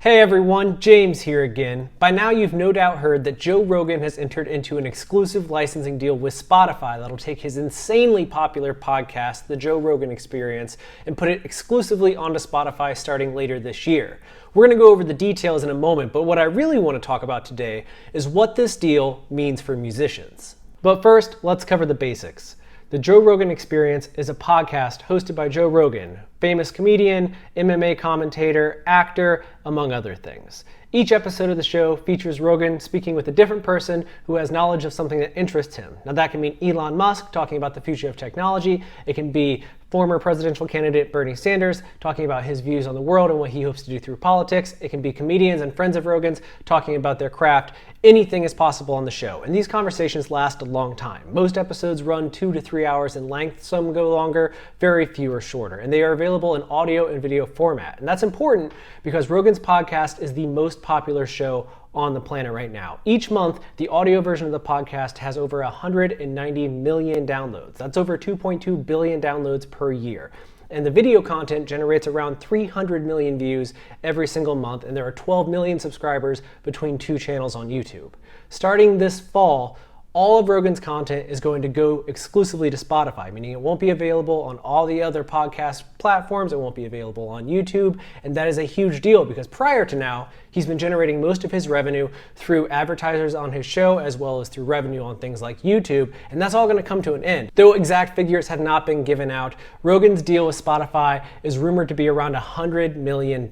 Hey everyone, James here again. By now you've no doubt heard that Joe Rogan has entered into an exclusive licensing deal with Spotify that'll take his insanely popular podcast, The Joe Rogan Experience, and put it exclusively onto Spotify starting later this year. We're going to go over the details in a moment, but what I really want to talk about today is what this deal means for musicians. But first, let's cover the basics. The Joe Rogan Experience is a podcast hosted by Joe Rogan, famous comedian, MMA commentator, actor, among other things. Each episode of the show features Rogan speaking with a different person who has knowledge of something that interests him. Now that can mean Elon Musk talking about the future of technology. It can be former presidential candidate Bernie Sanders talking about his views on the world and what he hopes to do through politics. It can be comedians and friends of Rogan's talking about their craft. Anything is possible on the show, and these conversations last a long time. Most episodes run 2 to 3 hours in length, some go longer, very few are shorter, and they are available in audio and video format. And that's important because Rogan's podcast is the most popular show on the planet right now. Each month, the audio version of the podcast has over 190 million downloads. That's over 2.2 billion downloads per year. And the video content generates around 300 million views every single month, and there are 12 million subscribers between 2 channels on YouTube. Starting this fall, all of Rogan's content is going to go exclusively to Spotify, meaning it won't be available on all the other podcast platforms, it won't be available on YouTube, and that is a huge deal because prior to now, he's been generating most of his revenue through advertisers on his show as well as through revenue on things like YouTube, and that's all going to come to an end. Though exact figures have not been given out, Rogan's deal with Spotify is rumored to be around $100 million.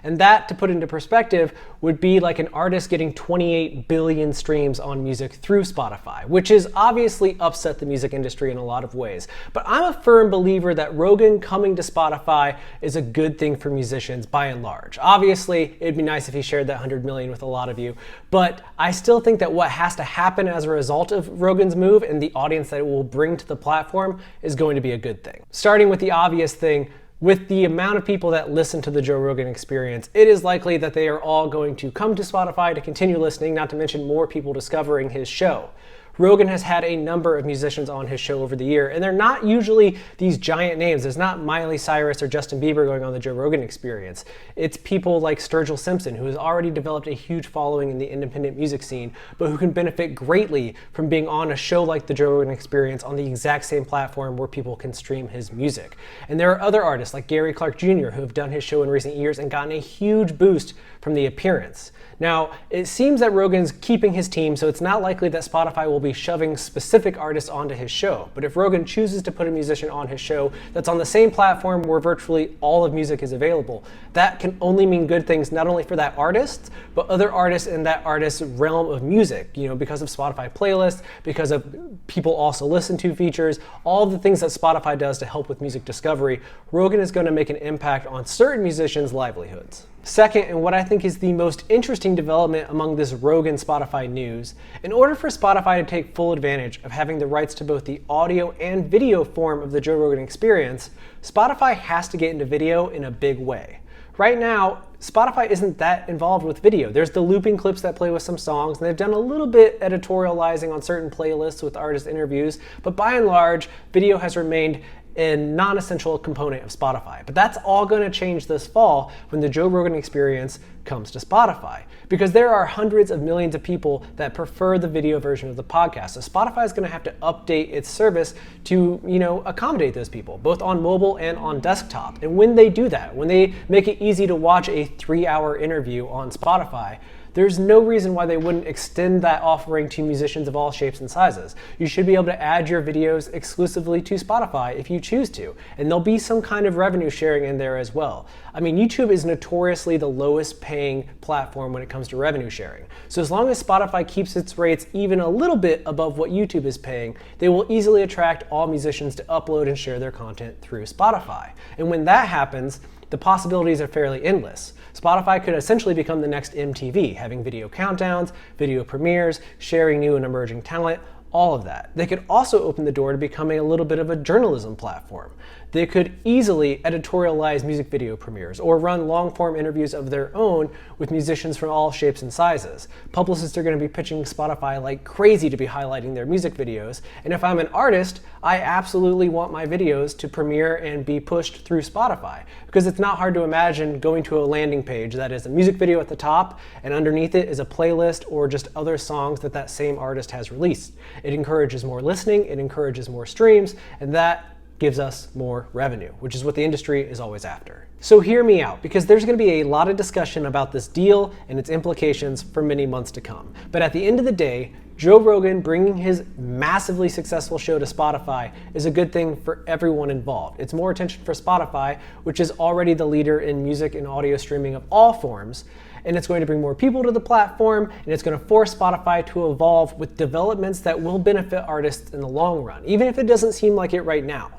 And that, to put into perspective, would be like an artist getting 28 billion streams on music through Spotify, which has obviously upset the music industry in a lot of ways. But I'm a firm believer that Rogan coming to Spotify is a good thing for musicians by and large. Obviously, it'd be nice if he shared that 100 million with a lot of you, but I still think that what has to happen as a result of Rogan's move and the audience that it will bring to the platform is going to be a good thing. Starting with the obvious thing, with the amount of people that listen to the Joe Rogan Experience, it is likely that they are all going to come to Spotify to continue listening, not to mention more people discovering his show. Rogan has had a number of musicians on his show over the year, and they're not usually these giant names. There's not Miley Cyrus or Justin Bieber going on the Joe Rogan Experience. It's people like Sturgill Simpson, who has already developed a huge following in the independent music scene, but who can benefit greatly from being on a show like the Joe Rogan Experience on the exact same platform where people can stream his music. And there are other artists like Gary Clark Jr. who have done his show in recent years and gotten a huge boost from the appearance. Now, it seems that Rogan's keeping his team, so it's not likely that Spotify will be shoving specific artists onto his show. But if Rogan chooses to put a musician on his show that's on the same platform where virtually all of music is available, that can only mean good things not only for that artist, but other artists in that artist's realm of music, because of Spotify playlists, because of people also listen to features, all of the things that Spotify does to help with music discovery. Rogan is going to make an impact on certain musicians' livelihoods. Second, and what I think is the most interesting development among this Rogan Spotify news, in order for Spotify to take full advantage of having the rights to both the audio and video form of the Joe Rogan Experience, Spotify has to get into video in a big way. Right now, Spotify isn't that involved with video. There's the looping clips that play with some songs, and they've done a little bit editorializing on certain playlists with artist interviews, but by and large, video has remained a non-essential component of Spotify. But that's all going to change this fall when the Joe Rogan Experience comes to Spotify, because there are hundreds of millions of people that prefer the video version of the podcast. So Spotify is going to have to update its service to, accommodate those people, both on mobile and on desktop. And when they do that, when they make it easy to watch a 3-hour interview on Spotify, there's no reason why they wouldn't extend that offering to musicians of all shapes and sizes. You should be able to add your videos exclusively to Spotify if you choose to, and there'll be some kind of revenue sharing in there as well. I mean, YouTube is notoriously the lowest paying platform when it comes to revenue sharing. So as long as Spotify keeps its rates even a little bit above what YouTube is paying, they will easily attract all musicians to upload and share their content through Spotify. And when that happens, the possibilities are fairly endless. Spotify could essentially become the next MTV, having video countdowns, video premieres, sharing new and emerging talent, all of that. They could also open the door to becoming a little bit of a journalism platform. they could easily editorialize music video premieres or run long-form interviews of their own with musicians from all shapes and sizes. Publicists are going to be pitching Spotify like crazy to be highlighting their music videos, and if I'm an artist, I absolutely want my videos to premiere and be pushed through Spotify, because it's not hard to imagine going to a landing page that is a music video at the top, and underneath it is a playlist or just other songs that that same artist has released. It encourages more listening, it encourages more streams, and that gives us more revenue, which is what the industry is always after. So hear me out, because there's going to be a lot of discussion about this deal and its implications for many months to come. But at the end of the day, Joe Rogan bringing his massively successful show to Spotify is a good thing for everyone involved. It's more attention for Spotify, which is already the leader in music and audio streaming of all forms, and it's going to bring more people to the platform, and it's going to force Spotify to evolve with developments that will benefit artists in the long run, even if it doesn't seem like it right now.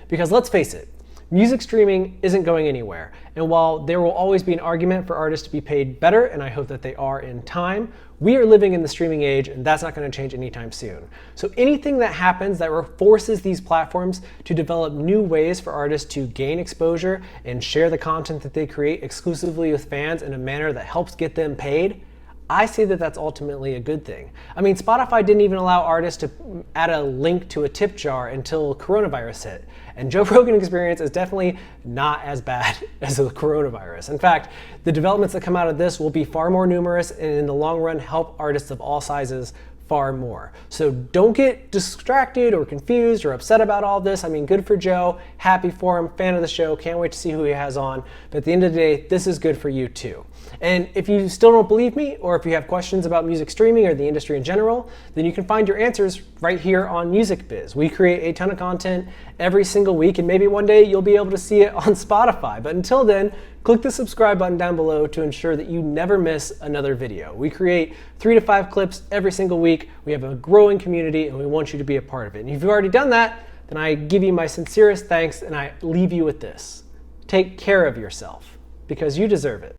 Because let's face it, music streaming isn't going anywhere. And while there will always be an argument for artists to be paid better, and I hope that they are in time, we are living in the streaming age, and that's not going to change anytime soon. So anything that happens that forces these platforms to develop new ways for artists to gain exposure and share the content that they create exclusively with fans in a manner that helps get them paid, I say that that's ultimately a good thing. I mean, Spotify didn't even allow artists to add a link to a tip jar until coronavirus hit. And Joe Rogan Experience is definitely not as bad as the coronavirus. In fact, the developments that come out of this will be far more numerous and in the long run help artists of all sizes far more. So don't get distracted or confused or upset about all this. I mean, good for Joe, happy for him, fan of the show, can't wait to see who he has on. But at the end of the day, this is good for you too. And if you still don't believe me, or if you have questions about music streaming or the industry in general, then you can find your answers right here on Music Biz. We create a ton of content every single week, and maybe one day you'll be able to see it on Spotify. But until then, click the subscribe button down below to ensure that you never miss another video. We create 3 to 5 clips every single week. We have a growing community, and we want you to be a part of it. And if you've already done that, then I give you my sincerest thanks, and I leave you with this. Take care of yourself, because you deserve it.